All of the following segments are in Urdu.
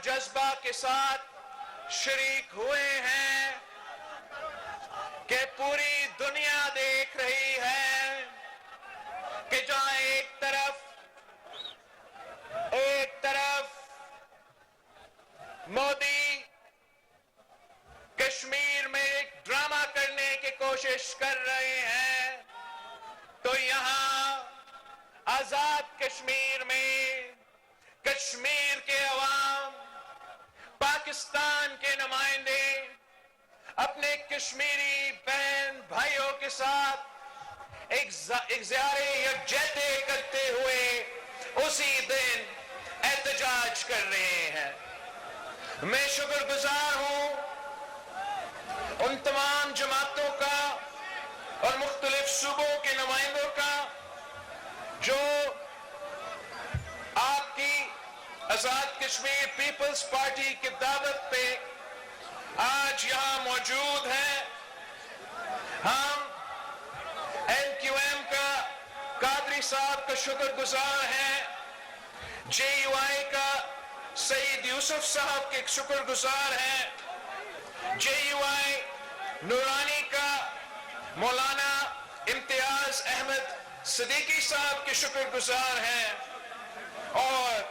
جذبہ کے ساتھ شریک ہوئے ہیں کہ پوری دنیا دیکھ رہی ہے کہ جہاں ایک طرف مودی کشمیر میں ایک ڈرامہ کرنے کی کوشش کر رہے ہیں، تو یہاں آزاد کشمیر میں کشمیر کے عوام، پاکستان کے نمائندے اپنے کشمیری بہن بھائیوں کے ساتھ اظہار یکجہتی کرتے ہوئے اسی دن احتجاج کر رہے ہیں۔ میں شکر گزار ہوں ان تمام جماعتوں کا اور مختلف صوبوں کے نمائندوں کا جو آپ کی آزاد کشمیر پیپلز پارٹی کی دعوت پہ آج یہاں موجود ہیں۔ ہم این کیو ایم کا قادری صاحب کا شکر گزار ہیں، جے یو آئی کا سعید یوسف صاحب کے شکر گزار ہیں، جے یو آئی نورانی کا مولانا امتیاز احمد صدیقی صاحب کے شکر گزار ہیں، اور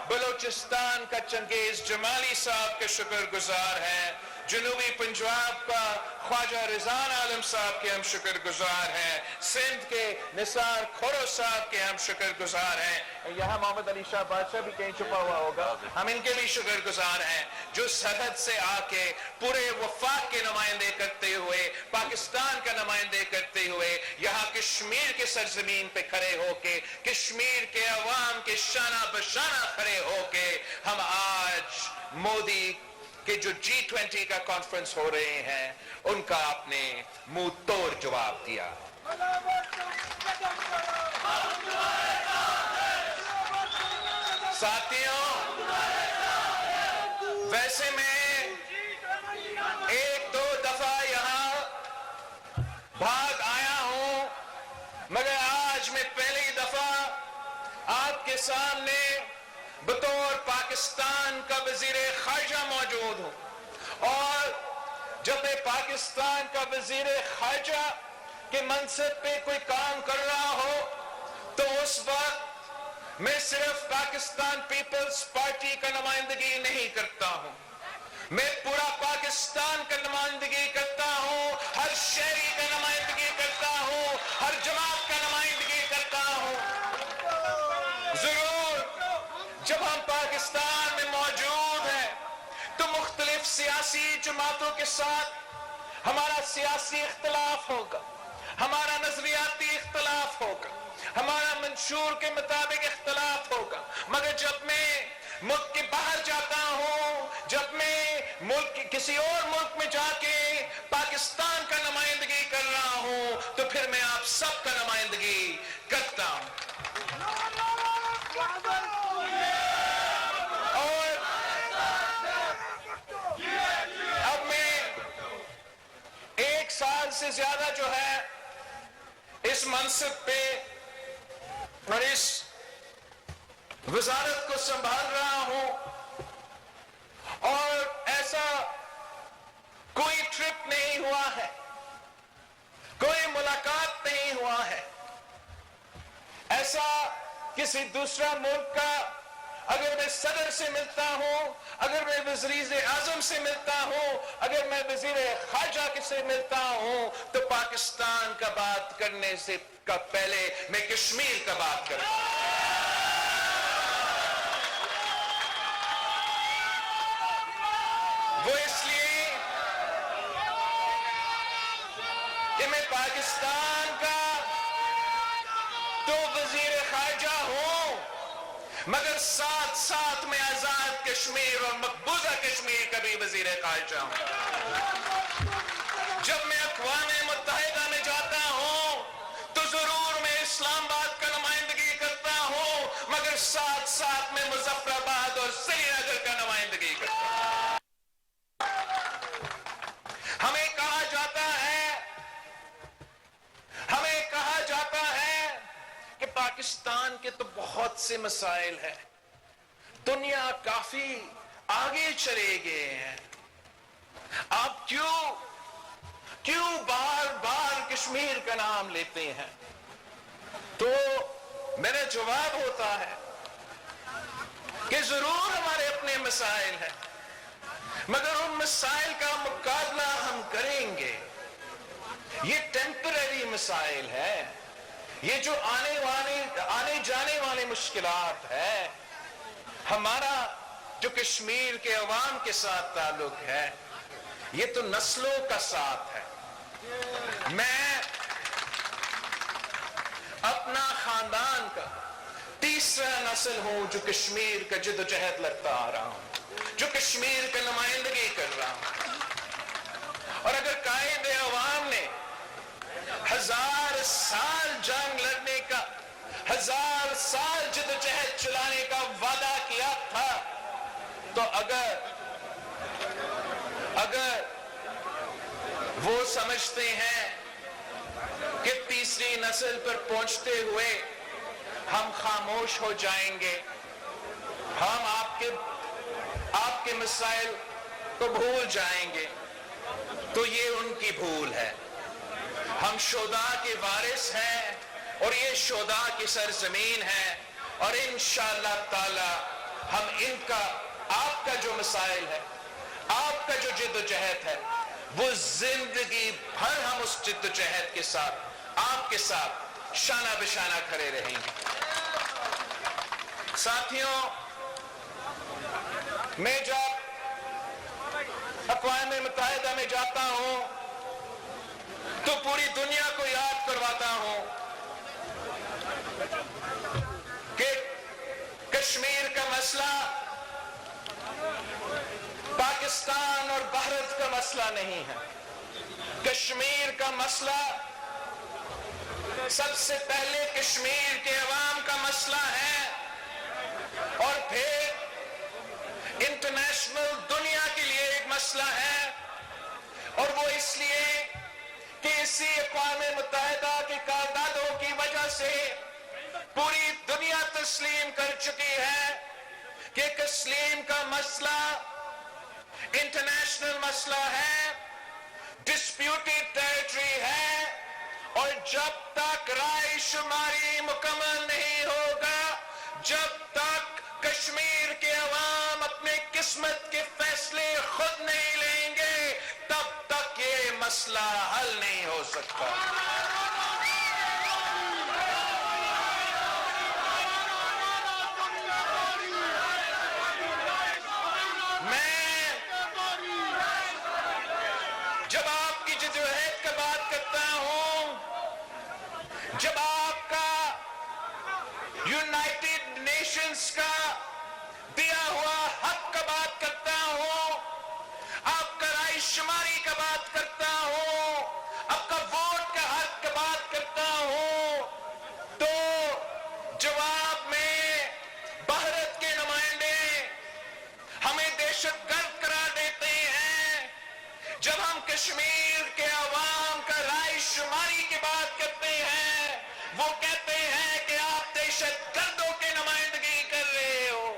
بلوچستان کا چنگیز جمالی صاحب کے شکر گزار ہیں، جنوبی پنجاب کا خواجہ رضوان عالم صاحب کے ہم شکر گزار ہیں، سندھ کے نثار کھورو صاحب کے ہم شکر گزار ہیں۔ یہاں محمد علی شاہ بادشاہ بھی کہیں چھپا ہوا ہوگا، ہم ان کے بھی شکر گزار ہیں جو سرحد سے آ کے پورے وفاق کے نمائندے کرتے ہوئے، پاکستان کا نمائندے کرتے ہوئے یہاں کشمیر کے سرزمین پہ کھڑے ہو کے، کشمیر کے عوام کے شانہ بشانہ کھڑے ہو کے ہم آج مودی کہ جو G20 کا کانفرنس ہو رہے ہیں ان کا آپ نے منہ توڑ جواب دیا۔ ساتھیوں، ویسے میں ایک دو دفعہ یہاں بھاگ آیا ہوں، مگر آج میں پہلی دفعہ آپ کے سامنے بطور پاکستان کا وزیر خارجہ موجود ہوں، اور جب میں پاکستان کا وزیر خارجہ کے منصب پہ کوئی کام کر رہا ہو تو اس وقت میں صرف پاکستان پیپلز پارٹی کا نمائندگی نہیں کرتا ہوں، میں پورا پاکستان کا نمائندگی کرتا ہوں، ہر شہری کا نمائندگی کرتا ہوں، ہر جماعت کا نمائندگی کرتا ہوں۔ ضرور جب ہم پاکستان میں موجود ہیں تو مختلف سیاسی جماعتوں کے ساتھ ہمارا سیاسی اختلاف ہوگا، ہمارا نظریاتی اختلاف ہوگا، ہمارا منشور کے مطابق اختلاف ہوگا، مگر جب میں ملک کے باہر جاتا ہوں، جب میں کسی اور ملک میں جا کے پاکستان کا نمائندگی کر رہا ہوں تو پھر میں آپ سب کا نمائندگی کرتا ہوں۔ سال سے زیادہ جو ہے اس منصب پہ اور اس وزارت کو سنبھال رہا ہوں، اور ایسا کوئی ٹرپ نہیں ہوا ہے، کوئی ملاقات نہیں ہوا ہے، ایسا کسی دوسرا ملک کا اگر میں صدر سے ملتا ہوں، اگر میں وزیر اعظم سے ملتا ہوں، اگر میں وزیر خارجہ سے ملتا ہوں تو پاکستان کا بات کرنے سے پہلے میں کشمیر کا بات کرتا ہوں۔ وہ اس لیے کہ میں پاکستان کا تو وزیر خارجہ ہوں، مگر ساتھ ساتھ میں آزاد کشمیر اور مقبوضہ کشمیر کا بھی وزیر خارجہ ہوں۔ جب میں اقوام متحدہ میں جاتا ہوں تو ضرور میں اسلام آباد کا نمائندگی کرتا ہوں، مگر ساتھ ساتھ میں مظفر آباد اور سری نگر کا نمائندگی کرتا ہوں۔ ہمیں کہا جاتا ہے کہ پاکستان کے تو بہت سے مسائل ہیں، دنیا کافی آگے چلے گئے ہیں. آپ کیوں بار بار کشمیر کا نام لیتے ہیں؟ تو میرا جواب ہوتا ہے کہ ضرور ہمارے اپنے مسائل ہیں، مگر ان مسائل کا مقابلہ ہم کریں گے. یہ ٹیمپرری مسائل ہے، یہ جو آنے جانے والی مشکلات ہے. ہمارا جو کشمیر کے عوام کے ساتھ تعلق ہے یہ تو نسلوں کا ساتھ ہے. میں اپنا خاندان کا تیسرا نسل ہوں جو کشمیر کا جدوجہد لڑتا آ رہا ہوں، جو کشمیر کا نمائندگی کر رہا ہوں. اور اگر قائد عوام نے 1000 سال جنگ لڑنے کا، 1000 سال جدوجہد چلانے کا وعدہ کیا تھا، تو اگر وہ سمجھتے ہیں کہ تیسری نسل پر پہنچتے ہوئے ہم خاموش ہو جائیں گے، ہم آپ کے مسائل کو بھول جائیں گے، تو یہ ان کی بھول ہے. ہم شہداء کے وارث ہیں اور یہ شہداء کی سرزمین ہے، اور انشاءاللہ تعالی ہم آپ کا جو مسائل ہے، آپ کا جو جدوجہد ہے، وہ زندگی بھر ہم اس جدوجہد کے ساتھ آپ کے ساتھ شانہ بشانہ کھڑے رہیں گے. ساتھیوں، میں جب اقوام متحدہ میں جاتا ہوں تو پوری دنیا کو یاد کرواتا ہوں کہ کشمیر کا مسئلہ پاکستان اور بھارت کا مسئلہ نہیں ہے. کشمیر کا مسئلہ سب سے پہلے کشمیر کے عوام کا مسئلہ ہے، اور پھر انٹرنیشنل دنیا کے لیے ایک مسئلہ ہے. اور وہ اس لیے کہ اسی اقوام متحدہ کے قراردادوں کی وجہ سے پوری دنیا تسلیم کر چکی ہے کہ کشمیر کا مسئلہ انٹرنیشنل مسئلہ ہے، ڈسپیوٹڈ ٹیریٹری ہے. اور جب تک رائے شماری مکمل نہیں ہوگا، جب تک کشمیر کے عوام اپنے قسمت کے فیصلے خود نہیں لیں گے، تب تک یہ مسئلہ حل نہیں ہو سکتا. جب آپ کی جدوجہد کا بات کرتا ہوں، جب آپ کا یونائٹڈ نیشنز کا دیا ہوا حق کا بات کرتا ہوں، آپ کا رائے شماری کا بات کرتا ہوں، آپ کا ووٹ کا حق کا بات کرتا ہوں، تو جواب میں بھارت کے نمائندے ہمیں دہشت گرد قرار دیتے ہیں. جب ہم کشمیر کے عوام کا رائے شماری کی بات کرتے ہیں، وہ کہتے ہیں کہ آپ دہشت گردوں کی نمائندگی کر رہے ہو.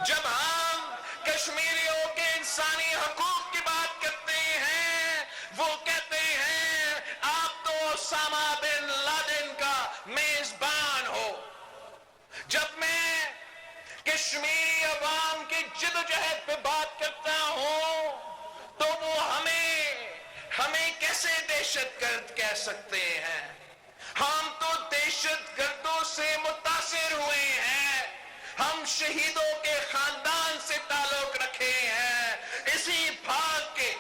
جب ہم کشمیریوں کے انسانی حقوق کی بات کرتے ہیں، وہ کہتے ہیں آپ تو اسامہ بن لادن کا میزبان ہو. جب میں کشمیری عوام کی جدوجہد پہ بات کرتا ہوں تو وہ ہمیں کیسے دہشت گرد کہہ سکتے ہیں؟ ہم تو دہشت گردوں سے متاثر ہوئے ہیں، ہم شہیدوں کے خاندان سے تعلق رکھے ہیں. اسی بھاگ کے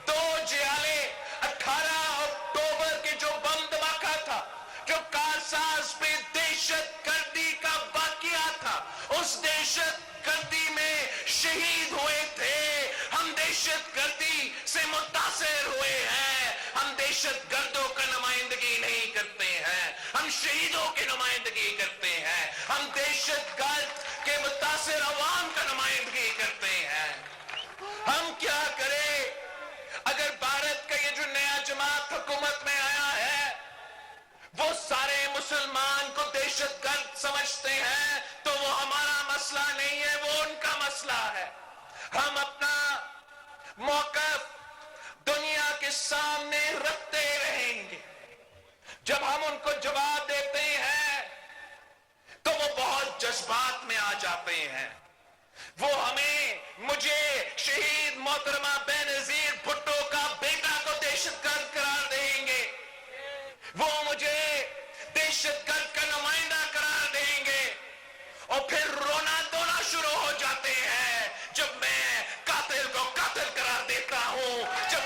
2 جیالے 18 اکتوبر کے جو بم دھماکہ تھا، جو کارساز پہ دہشت گردی کا واقعہ تھا، اس دہشت گردی میں شہید ہوئے تھے. ہم دہشت گردی سے متاثر ہوئے ہیں، ہم دہشت گردوں کا نمائندگی نہیں کرتے ہیں، ہم شہیدوں کی نمائندگی کرتے ہیں، ہم دہشت گرد کے متاثر عوام کا نمائندگی کرتے ہیں. ہم کیا کریں اگر بھارت کا یہ جو نیا جماعت حکومت میں آیا ہے وہ سارے مسلمان کو دہشت گرد سمجھتے ہیں؟ تو وہ ہمارا مسئلہ نہیں ہے، وہ ان کا مسئلہ ہے. ہم اپنا موقف دنیا کے سامنے رکھتے رہیں گے. جب ہم ان کو جواب دیتے ہیں تو وہ بہت جذبات میں آ جاتے ہیں. وہ مجھے شہید محترمہ بینظیر بھٹو کا بیٹا کو دہشت گرد قرار دیں گے. وہ مجھے دہشت گرد کا نمائندہ قرار دیں گے اور پھر رونا دھونا شروع ہو جاتے ہیں جب میں قاتل کو قاتل قرار دیتا ہوں, جب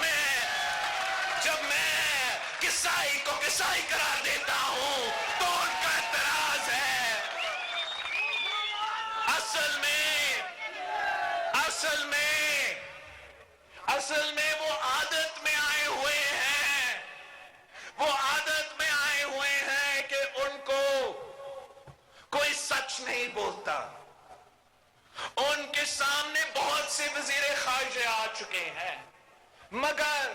میں قصائی کو قصائی قرار دیتا ہوں تو ان کا اعتراض ہے. اصل میں وہ عادت میں آئے ہوئے ہیں. وہ عادت میں آئے ہوئے ہیں کہ ان کو کوئی سچ نہیں بولتا. ان کے سامنے بہت سے وزیر خارجہ آ چکے ہیں مگر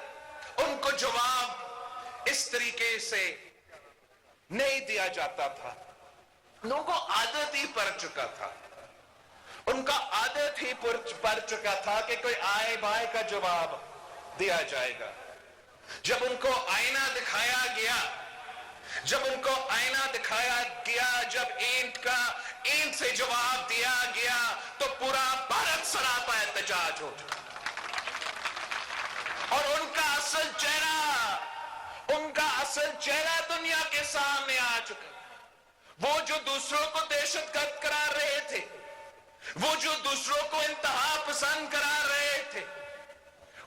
ان کو جواب اس طریقے سے نہیں دیا جاتا تھا. لوگوں کو عادت ہی پڑ چکا تھا, ان کا عادت ہی پڑ چکا تھا کہ کوئی آئے بائے کا جواب دیا جائے گا. جب ان کو آئینہ دکھایا گیا, جب اینٹ سے جواب دیا گیا تو پورا بھارت سراپا احتجاج ہو چکا. اور ان کا اصل چہرہ دنیا کے سامنے آ چکا. وہ جو دوسروں کو دہشت گرد قرار رہے تھے, وہ جو دوسروں کو انتہا پسند قرار رہے تھے,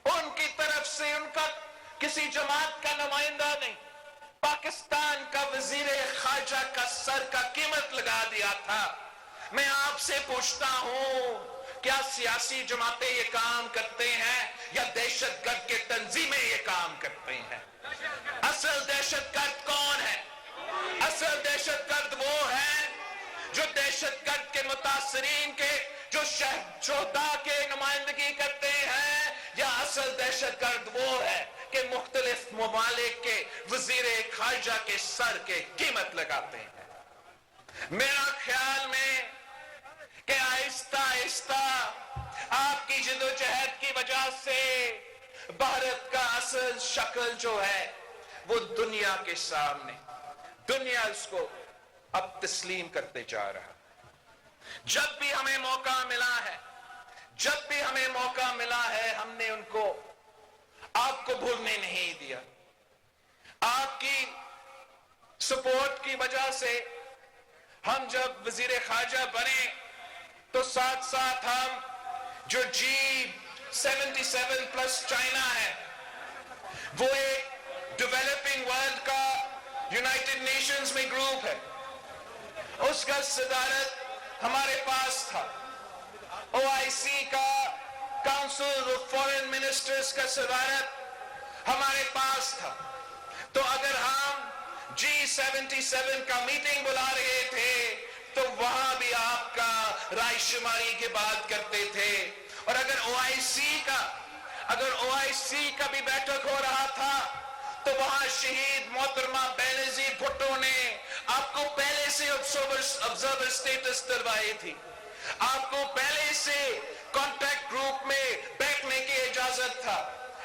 ان کی طرف سے ان کا کسی جماعت کا نمائندہ نہیں, پاکستان کا وزیر خارجہ کا سر کا قیمت لگا دیا تھا. میں آپ سے پوچھتا ہوں, کیا سیاسی جماعتیں یہ کام کرتے ہیں یا دہشت گرد کے تنظیمیں یہ کام کرتے ہیں؟ اصل دہشت گرد کون ہے؟ اصل دہشت گرد وہ ہے جو دہشت گرد کے متاثرین کے, جو شہداء کے نمائندگی کرتے ہیں, یا اصل دہشت گرد وہ ہے کہ مختلف ممالک کے وزیر خارجہ کے سر کے قیمت لگاتے ہیں؟ میرا خیال میں کہ آہستہ آہستہ آپ کی جدوجہد کی وجہ سے بھارت کا اصل شکل جو ہے وہ دنیا کے سامنے, دنیا اس کو اب تسلیم کرتے جا رہا. جب بھی ہمیں موقع ملا ہے ہم نے ان کو, آپ کو بھولنے نہیں دیا. آپ کی سپورٹ کی وجہ سے ہم جب وزیر خارجہ بنے تو ساتھ ساتھ ہم جو G77 پلس چائنا ہے, وہ ایک ڈیولپنگ ورلڈ کا یونائٹڈ نیشنز میں گروپ ہے, اس کا صدارت ہمارے پاس تھا. OIC کا کاؤنسل آف فارن منسٹرز کا صدارت ہمارے پاس تھا. تو اگر ہم G77 کا میٹنگ بلا رہے تھے تو وہاں بھی آپ کا رائے شماری کی بات کرتے تھے. اور اگر OIC کا بھی بیٹھک ہو رہا تھا تو وہاں شہید محترمہ بینظیر بھٹو نے آپ کو پہلے سے آبزرور سٹیٹس دلوائی تھی, آپ کو پہلے سے کانٹیکٹ گروپ میں بیٹھنے کی اجازت تھا,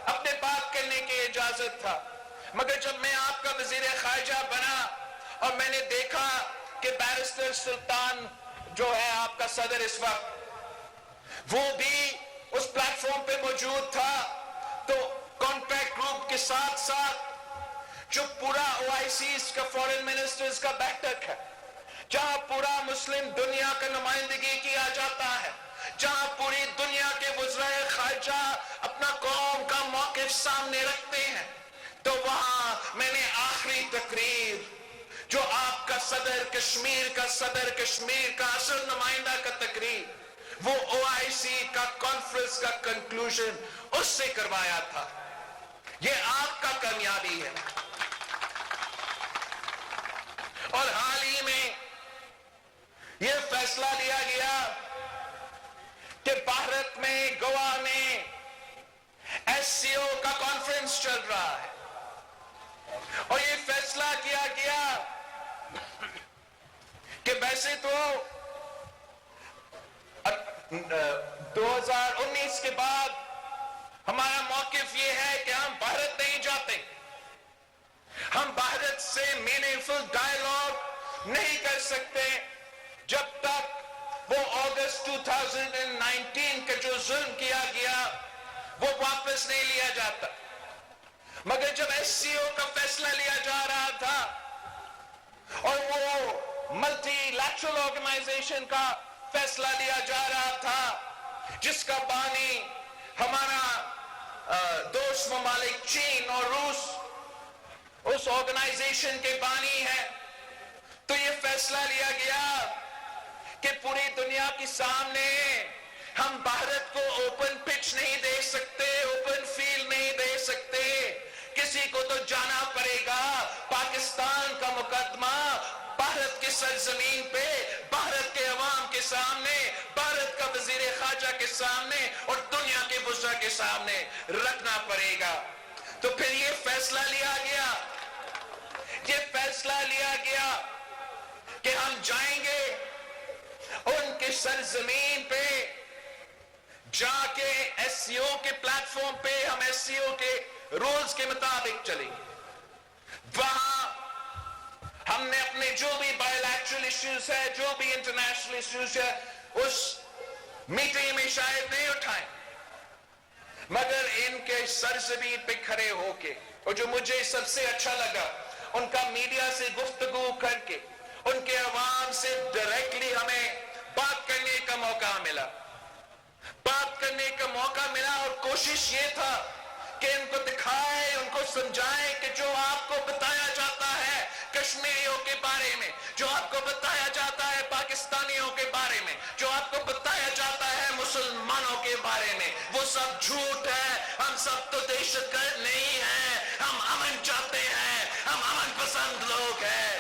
اپنے بات کرنے کی اجازت تھا. مگر جب میں آپ کا وزیر خارجہ بنا اور میں نے دیکھا کہ بیرسٹر سلطان جو ہے آپ کا صدر اس وقت, وہ بھی اس پلیٹ فارم پہ موجود تھا, تو کانٹیکٹ گروپ کے ساتھ ساتھ جو پورا OIC کا فارن منسٹرز کا بیٹھک ہے, جہاں پورا مسلم دنیا کا نمائندگی کیا جاتا ہے, جہاں پوری دنیا کے وزرائے خارجہ اپنا قوم کا موقف سامنے رکھتے ہیں, تو وہاں میں نے آخری تقریر جو آپ کا صدر کشمیر کا اصل نمائندہ کا تقریر, وہ OIC کا کانفرنس کا کنکلوژن اس سے کروایا تھا. یہ آپ کا کامیابی ہے. اور حال ہی میں یہ فیصلہ لیا گیا کہ بھارت میں گوا میں SCO کا کانفرنس چل رہا ہے, اور یہ فیصلہ کیا گیا کہ ویسے تو 2019 کے بعد ہمارا موقف یہ ہے کہ ہم بھارت نہیں جاتے. ہم بھارت سے میننگفل ڈائیلاگ نہیں کر سکتے جب تک وہ اگست 2019 کا جو ظلم کیا گیا وہ واپس نہیں لیا جاتا. مگر جب ایس سی او کا فیصلہ لیا جا رہا تھا اور وہ ملٹی لیٹرل آرگنائزیشن کا فیصلہ لیا جا رہا تھا جس کا بانی ہمارا دوست ممالک چین اور روس اس آرگنائزیشن کے بانی ہے، تو یہ فیصلہ لیا گیا کہ پوری دنیا کے سامنے ہم بھارت کو اوپن پچ نہیں دے سکتے، اوپن فیلڈ نہیں دے سکتے. کسی کو تو جانا پڑے گا. پاکستان کا مقدمہ بھارت کی سرزمین پہ، بھارت کے عوام کے سامنے، بھارت کا وزیر خارجہ کے سامنے اور دنیا کے وزراء کے سامنے رکھنا پڑے گا. تو پھر یہ فیصلہ لیا گیا کہ ہم جائیں گے ان کی سرزمین پہ، جا کے ایس سی او کے پلیٹ فارم پہ ہم ایس سی او کے رولز کے مطابق چلیں گے. وہاں ہم نے اپنے جو بھی بائی لیٹرل ایشوز ہے، جو بھی انٹرنیشنل ایشوز ہے، اس میٹنگ میں شاید نہیں اٹھائیں، مگر ان کے سرزمین پہ کھڑے ہو کے، اور جو مجھے سب سے اچھا لگا، ان کا میڈیا سے گفتگو کر کے ان کے عوام سے ڈائریکٹلی ہمیں بات کرنے کا موقع ملا. اور کوشش یہ تھا کہ ان کو دکھائے، ان کو سمجھائے کہ جو آپ کو بتایا جاتا ہے کشمیریوں کے بارے میں، جو آپ کو بتایا جاتا ہے پاکستانیوں کے بارے میں، جو آپ کو بتایا جاتا ہے مسلمانوں کے بارے میں، وہ سب جھوٹ ہے. ہم سب تو دہشت گرد نہیں ہیں، ہم امن چاہتے ہیں، ہم امن پسند لوگ ہیں.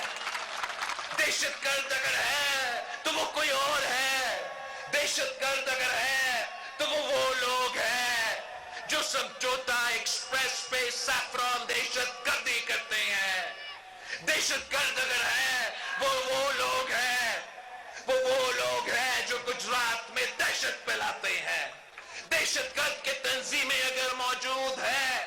دہشت گرد اگر ہے تو وہ کوئی اور ہے. دہشت گرد اگر ہے تو وہ لوگ ہیں جو سمجھوتا ایکسپریس پہ سیفران دہشت گردی کرتے ہیں. دہشت گرد اگر ہے وہ لوگ ہیں جو گجرات میں دہشت پھیلاتے ہیں. دہشت گرد کے تنظیمیں اگر موجود ہے،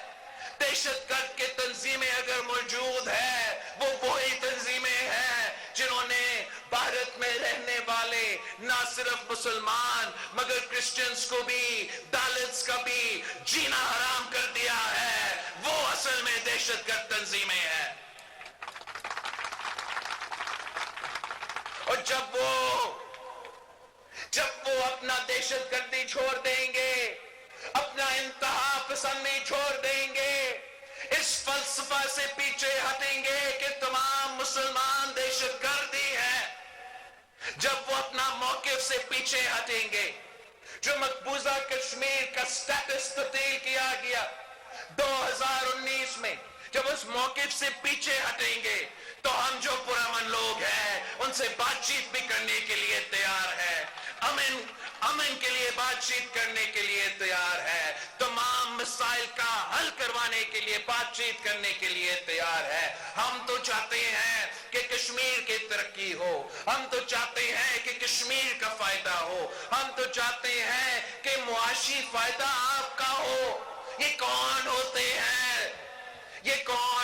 دہشت گرد کے تنظیمیں اگر موجود ہے، وہ وہی تنظیمیں ہیں جنہوں نے بھارت میں رہنے والے نہ صرف مسلمان مگر کرسچنز کو بھی، دالتس کا بھی جینا حرام کر دیا ہے. وہ اصل میں دہشت گرد تنظیمیں ہیں. اور جب وہ اپنا دہشت گردی چھوڑ دیں گے، اپنا انتہا پسندی چھوڑ دیں گے، اس فلسفہ سے پیچھے ہٹیں گے کہ تمام مسلمان دہشت گردی ہیں، جب وہ اپنا موقف سے پیچھے ہٹیں گے، جو مقبوضہ کشمیر کا سٹیٹس تبدیل کیا گیا 2019 میں، جب اس موقف سے پیچھے ہٹیں گے تو ہم جو پرامن لوگ ہیں ان سے بات چیت بھی کرنے کے لیے تیار ہے. امن کے لیے بات چیت کرنے کے لیے تیار ہے. تمام مسائل کا حل کروانے کے لیے بات چیت کرنے کے لیے تیار ہے. ہم تو چاہتے ہیں کہ کشمیر کی ترقی ہو، ہم تو چاہتے ہیں کہ کشمیر کا فائدہ ہو، ہم تو چاہتے ہیں کہ معاشی فائدہ آپ کا ہو. یہ کون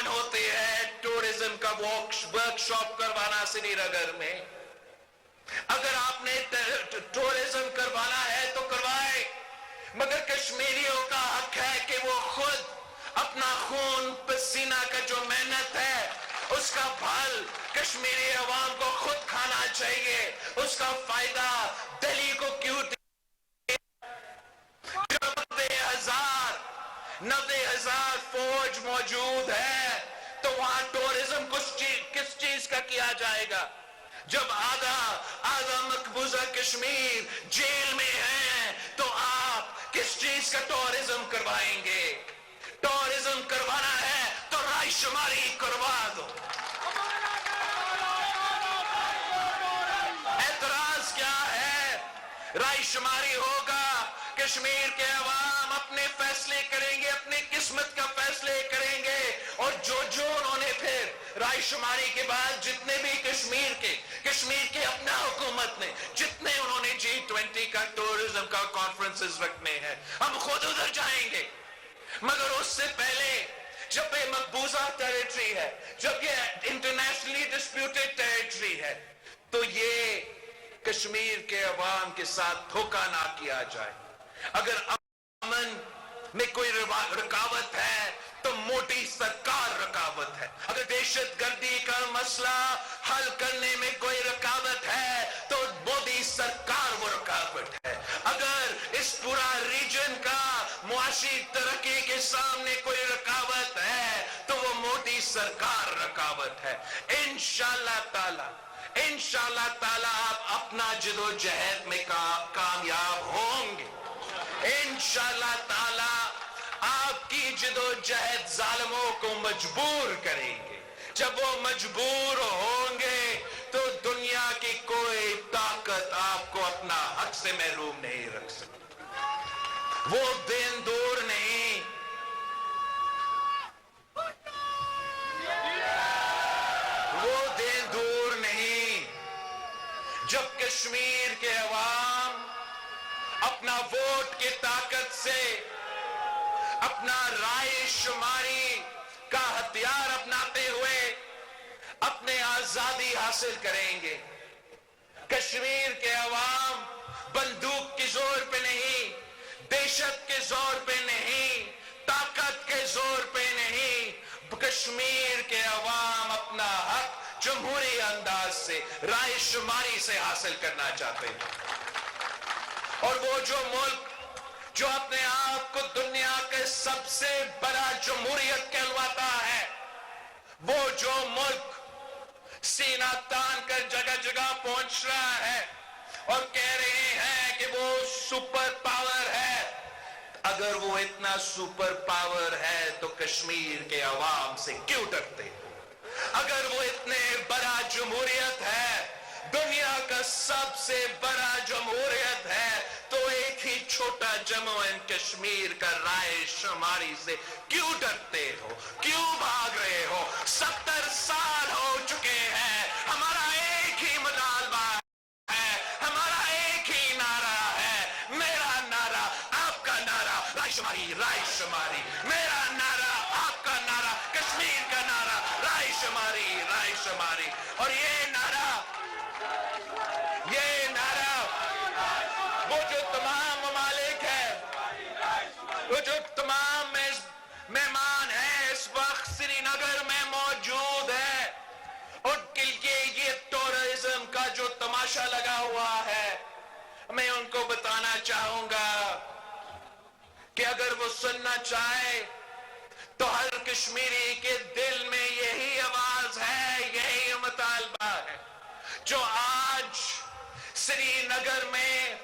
ہوتے ہیں ٹورزم کا ورک شاپ کروانا سری نگر میں؟ اگر آپ نے ٹورزم کروانا ہے تو کروائے، مگر کشمیریوں کا حق ہے کہ وہ خود اپنا خون پسینہ کا جو محنت ہے اس کا پھل کشمیری عوام کو خود کھانا چاہیے. اس کا فائدہ دہلی کو کیوں 90,000 فوج موجود ہے تو وہاں ٹورزم کس چیز کا کیا جائے گا؟ جب آدھا مقبوضہ کشمیر جیل میں ہے تو آپ کس چیز کا ٹورزم کروائیں گے؟ ٹورزم کروانا ہے تو رائے شماری کروا دو. اعتراض کیا ہے؟ رائے شماری ہوگا، کشمیر کے عوام اپنے فیصلے کریں گے، اپنی قسمت کا فیصلے کریں گے. اور جو انہوں نے پھر رائے شماری کے بعد جتنے بھی کشمیر کے اپنا حکومت نے جتنے انہوں نے G20 G20 کا ٹورزم کا کانفرنسز رکھنے ہیں، ہم خود ادھر جائیں گے، مگر اس سے پہلے جب یہ مقبوضہ ٹیریٹری ہے، جب یہ انٹرنیشنلی ڈسپیوٹڈ ٹیریٹری ہے، تو یہ کشمیر کے عوام کے ساتھ دھوکہ نہ کیا جائے۔ اگر امن میں کوئی رکاوٹ ہے تو مودی سرکار رکاوٹ ہے، اگر دہشت گردی کا مسئلہ حل کرنے میں کوئی رکاوٹ ہے تو مودی سرکار وہ رکاوٹ ہے، اگر اس پورا ریجن کا معاشی ترقی کے سامنے کوئی رکاوٹ ہے تو وہ مودی سرکار رکاوٹ ہے۔ انشاءاللہ تعالی آپ اپنا جدوجہد میں کامیاب ہوں گے، انشاءاللہ تعالی آپ کی جدوجہد ظالموں کو مجبور کریں گے، جب وہ مجبور ہوں گے تو دنیا کی کوئی طاقت آپ کو اپنا حق سے محروم نہیں رکھ سکتی۔ وہ دن دور نہیں، وہ دن دور نہیں جب کشمیر کے عوام اپنا ووٹ کی طاقت سے، اپنا رائے شماری کا ہتھیار اپناتے ہوئے اپنے آزادی حاصل کریں گے۔ کشمیر کے عوام بندوق کے زور پہ نہیں، دہشت کے زور پہ نہیں، طاقت کے زور پہ نہیں، کشمیر کے عوام اپنا حق جمہوری انداز سے، رائے شماری سے حاصل کرنا چاہتے ہیں۔ اور وہ جو ملک جو اپنے آپ کو دنیا کے سب سے بڑا جمہوریت کہلواتا ہے، وہ جو ملک سینہ تان کر جگہ جگہ پہنچ رہا ہے اور کہہ رہے ہیں کہ وہ سپر پاور ہے، اگر وہ اتنا سپر پاور ہے تو کشمیر کے عوام سے کیوں ڈرتے ہو؟ اگر وہ اتنے بڑا جمہوریت ہے، دنیا کا سب سے بڑا جمہوریت ہے، تو ایک ہی چھوٹا جموں اینڈ کشمیر کا رائے شماری سے کیوں ڈرتے ہو، کیوں بھاگ رہے ہو؟ 70 سال ہو چکے ہیں، ہمارا ایک ہی مطالبہ ہے، ہمارا ایک ہی نعرہ ہے، میرا نعرہ آپ کا نعرہ، رائے شماری، رائے شماری، میرا نعرہ آپ کا نعرہ، کشمیر کا نعرہ، رائے شماری، رائے شماری۔ اور یہ نعرہ وہ جو تمام ممالک ہیں، وہ جو تمام مہمان ہیں اس وقت سری نگر میں موجود ہیں، ان کے لیے یہ ٹورزم کا جو تماشا لگا ہوا ہے، میں ان کو بتانا چاہوں گا کہ اگر وہ سننا چاہے تو ہر کشمیری کے دل میں یہی آواز ہے، یہی مطالبہ ہے، جو آج سری نگر میں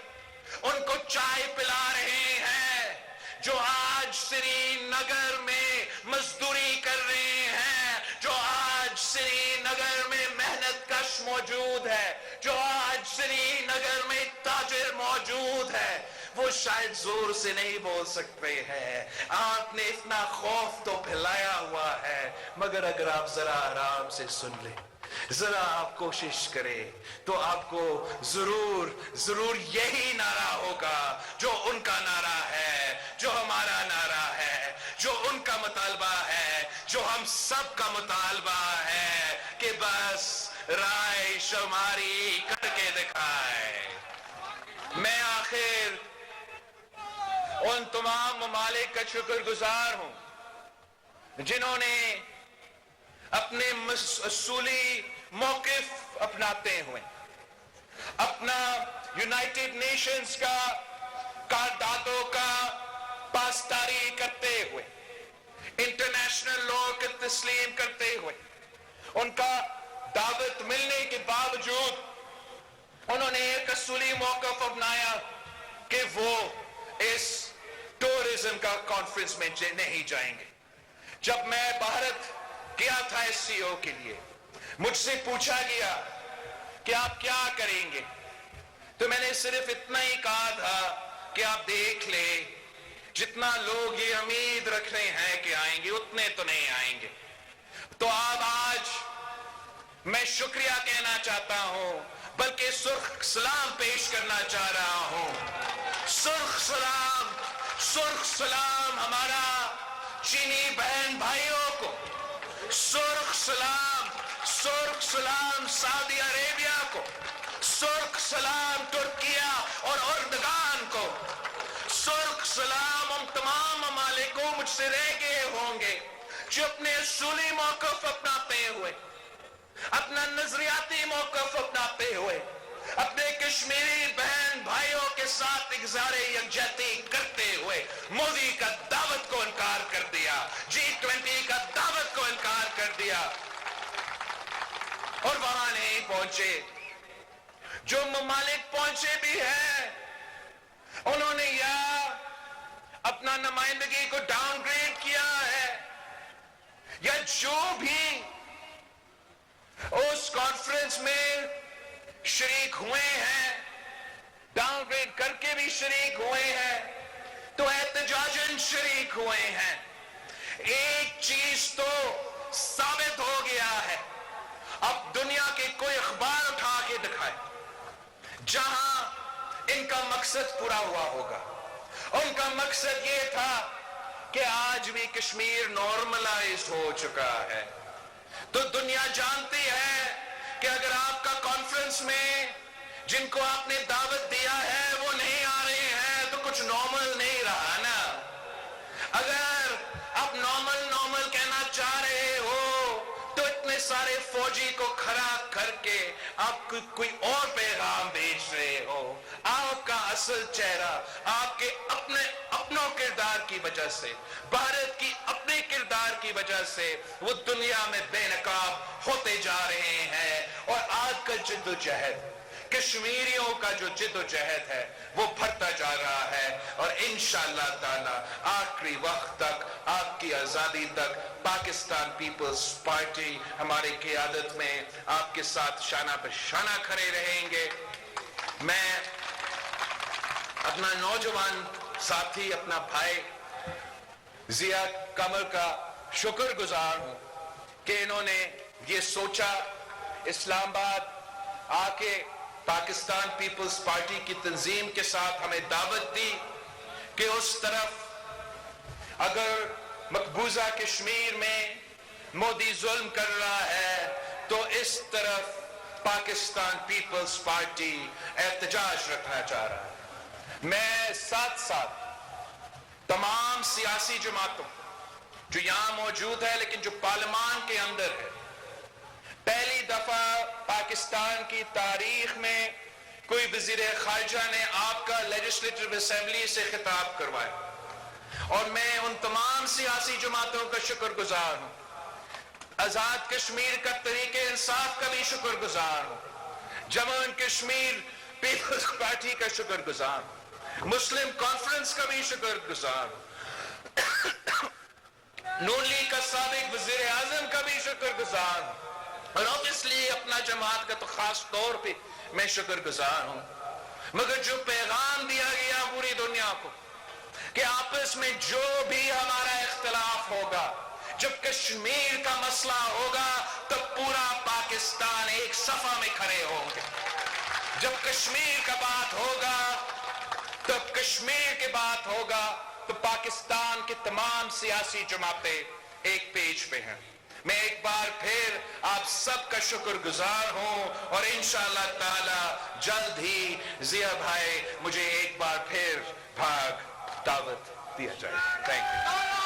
ان کو چائے پلا رہے ہیں، جو آج سری نگر میں مزدوری کر رہے ہیں، جو آج سری نگر میں محنت کش موجود ہے، جو آج سری نگر میں تاجر موجود ہے، وہ شاید زور سے نہیں بول سکتے ہیں، آپ نے اتنا خوف تو پھیلایا ہوا ہے، مگر اگر آپ ذرا آرام سے سن لیں، ذرا آپ کوشش کریں تو آپ کو ضرور یہی نعرہ ہوگا جو ان کا نعرہ ہے، جو ہمارا نعرہ ہے، جو ان کا مطالبہ ہے، جو ہم سب کا مطالبہ ہے کہ بس رائے شماری کر کے دکھائے۔ میں آخر ان تمام ممالک کا شکر گزار ہوں جنہوں نے اپنے اصولی موقف اپناتے ہوئے، اپنا یونائٹڈ نیشنز کا قراردادوں کا پاسداری کرتے ہوئے، انٹرنیشنل لا کو تسلیم کرتے ہوئے، ان کا دعوت ملنے کے باوجود انہوں نے ایک اصولی موقف اپنایا کہ وہ اس ٹورزم کا کانفرنس میں نہیں جائیں گے۔ جب میں بھارت گیا تھا ایس سی او کے لیے، مجھ سے پوچھا گیا کہ آپ کیا کریں گے، تو میں نے صرف اتنا ہی کہا تھا کہ آپ دیکھ لیں، جتنا لوگ یہ امید رکھ رہے ہیں کہ آئیں گے اتنے تو نہیں آئیں گے۔ تو آج میں شکریہ کہنا چاہتا ہوں بلکہ سرخ سلام پیش کرنا چاہ رہا ہوں. سرخ سلام ہمارا چینی بہن بھائیوں کو، سرخ سلام سعودی عربیہ کو، سرخ سلام ترکیہ اور اردگان کو، سرخ سلام ان تمام ممالک کو مجھ سے رہ گئے ہوں گے جو اپنے اصولی موقف اپناتے ہوئے، اپنا نظریاتی موقف اپناتے ہوئے، اپنے کشمیری بہن بھائیوں کے ساتھ اظہار یکجہتی کرتے ہوئے مودی کا دعوت کو انکار کر دیا، G20 کا دعوت کو انکار کر دیا اور وہاں نہیں پہنچے. جو ممالک پہنچے بھی ہیں انہوں نے یا اپنا نمائندگی کو ڈاؤن گریڈ کیا ہے، یا جو بھی اس کانفرنس میں شریک ہوئے ہیں ڈاؤن گریڈ کر کے بھی شریک ہوئے ہیں تو احتجاجاً شریک ہوئے ہیں. ایک چیز تو ثابت ہو گیا ہے، اب دنیا کے کوئی اخبار اٹھا کے دکھائے جہاں ان کا مقصد پورا ہوا ہوگا. ان کا مقصد یہ تھا کہ آج بھی کشمیر نارملائز ہو چکا ہے. تو دنیا جانتی ہے کہ اگر آپ کا کانفرنس میں جن کو آپ نے دعوت دیا ہے وہ نہیں آ رہے ہیں تو کچھ نارمل نہیں رہا نا. اگر آپ نارمل کہنا چاہ رہے ہو تو اتنے سارے فوجی کو کھڑا کر کے آپ کوئی اور پیغام بھیج رہے ہو. آپ کا اصل چہرہ آپ کے اپنوں کردار کی وجہ سے، بھارت کی اپنے کردار کی وجہ سے وہ دنیا میں بے نقاب ہوتے جا رہے ہیں. اور آج کا جد و جہد، کشمیریوں کا جو جد و جہد ہے وہ بڑھتا جا رہا ہے اور انشاءاللہ تعالی آخری وقت تک، آپ کی آزادی تک پاکستان پیپلز پارٹی ہماری قیادت میں آپ کے ساتھ شانہ پہ شانہ کھڑے رہیں گے. میں اپنا نوجوان ساتھی، اپنا بھائی ضیاء قمر کا شکر گزار ہوں کہ انہوں نے یہ سوچا، اسلام آباد آ کے پاکستان پیپلز پارٹی کی تنظیم کے ساتھ ہمیں دعوت دی کہ اس طرف اگر مقبوضہ کشمیر میں مودی ظلم کر رہا ہے تو اس طرف پاکستان پیپلز پارٹی احتجاج رکھنا چاہ رہا ہے. میں ساتھ تمام سیاسی جماعتوں جو یہاں موجود ہے لیکن جو پارلیمان کے اندر ہے، پہلی دفعہ پاکستان کی تاریخ میں کوئی وزیر خارجہ نے آپ کا لیجسلیٹو اسمبلی سے خطاب کروایا، اور میں ان تمام سیاسی جماعتوں کا شکر گزار ہوں. آزاد کشمیر کا تحریک انصاف کا بھی شکر گزار ہوں، Jammu and Kashmir Peoples Party کا شکر گزار ہوں، مسلم کانفرنس کا بھی شکر گزار ہوں، نون لیگ کا سابق وزیر اعظم کا بھی شکر گزار ہوں، اور obviously اپنا جماعت کا تو خاص طور پہ میں شکر گزار ہوں. مگر جو پیغام دیا گیا پوری دنیا کو کہ آپس میں جو بھی ہمارا اختلاف ہوگا، جب کشمیر کا مسئلہ ہوگا تو پورا پاکستان ایک صفحہ میں کھڑے ہوں گے. جب کشمیر کا بات ہوگا، جب کشمیر کی بات ہوگا تو پاکستان کی تمام سیاسی جماعتیں ایک پیج پہ ہیں. میں ایک بار پھر آپ سب کا شکر گزار ہوں اور انشاءاللہ تعالی جلد ہی ضیاء بھائی مجھے ایک بار پھر دعوت دیا جائے. Thank you.